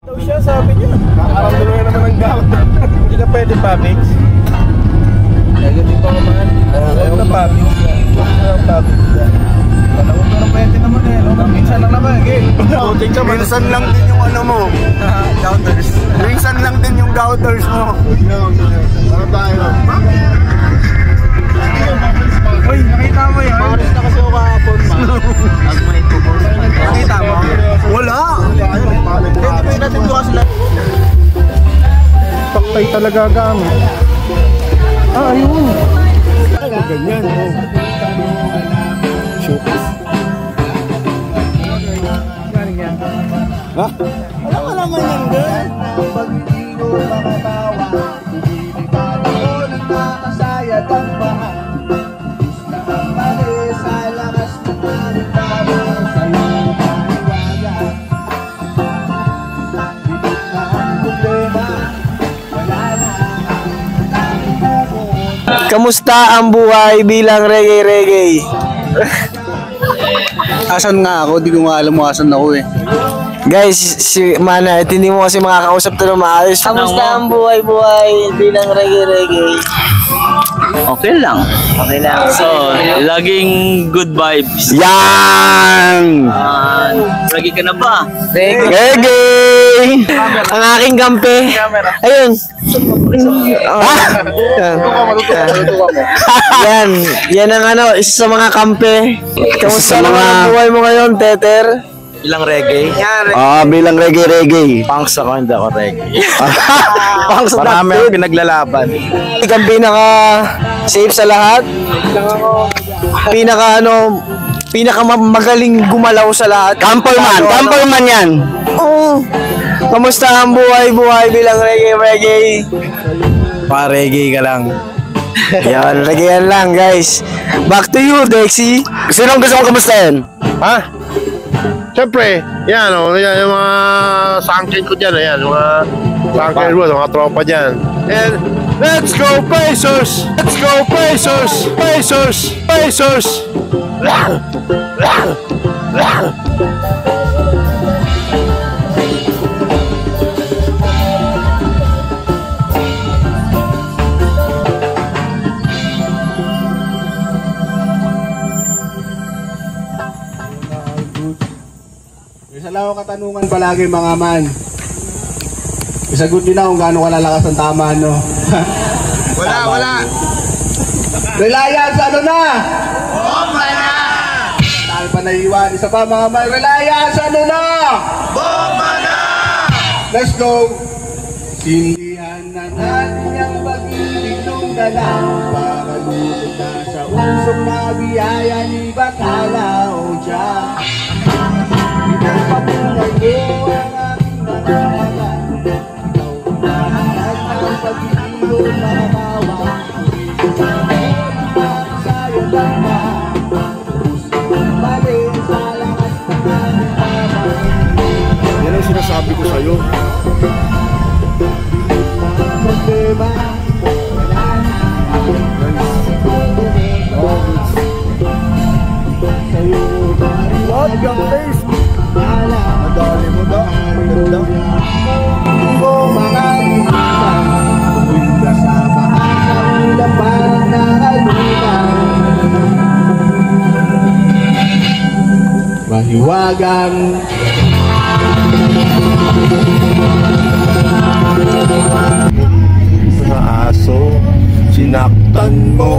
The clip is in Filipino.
Daw siya, sabi niya. Kakaramdulo na naman ng gout. Hindi ka pwede, Pabix. Negative pa naman. Ayaw na, Pabix. Huwag na, Pabix. Huwag na pwede naman eh. Minsan lang naman, eh. Minsan lang din yung ano mo. Gouters. Minsan lang din yung gouters mo. Ano tayo? Uy, nakita mo yun? Paris na kasi ako kahapon, ma. Nakita mo? Wala! Hindi ba yung natin doon kasi lahat? Paktay talaga gamit. Ayun. Ganyan, oh. Showcase. Ha? Wala ka naman yan, girl. Pag hindi ko makatawa, bibigyan ako ng makasayad ang bahan. Na ang mali sa lakas ng aming tao, sa'yo paniwagan. Bigit na ang problema, wala na ang Kamusta ang buhay bilang reggae? Asan nga ako? Di ko nga alam mo asan ako eh. Guys, si Mana, hindi mo kasi makakausap to na maayos. Kamusta ang buhay bilang reggae? Okay lang. Okay lang. So, laging good vibes. Yan! Lagi ka na ba? Reggae! Ang aking kampe. Ayun. Yan ang ano, isa sa mga kampe. Kamusta ang buhay mo ngayon, Teter? Bilang reggae? Bilang reggae. Punks ako, hindi ako reggae. Punks Marami dude. ang pinaglalaban. Ikaw pinaka safe sa lahat. Pinaka magaling gumalaw sa lahat. Camperman yan. Oo. Kamusta ang buhay bilang reggae? Pa-reggae ka lang. Yan, reggae lang guys. Back to you, Dexy. Sinong gusto mong kamustahin? Ha? Siyempre, yan o, yung mga sangkin ko dyan, yan, mga sangkin mo, mga tropa dyan. And, let's go Pacers! Let's go Pacers! Pacers! Isa lang ako katanungan palagi mga man. Isagot nyo na kung gaano kalalakas ang tama, no? Wala! Reliance, ano na? Bomba na! Tayo pa naiiwan. Isa pa mga man. Reliance, ano na? Bomba na! Let's go! Sindihan na natin ang pag-ibig ng dalang para lupot na sa usok na biyaya ni Bakala o Diyan. Ikaw patunay ko ang aking nanahalan. Ikaw ang lahat ng pag-ibig mga bawa. Sa'yo lang ba? Mali sa lakas ng aming tama. Yan ang sinasabi ko sa'yo. Problema, wala na. Sa'yo What yung face? Madali mo daw. Ganda. ko mga inuman, bunda sa bahasa ulang parang nakalimutan. Mahiwagang Mga aso, sinaktan mo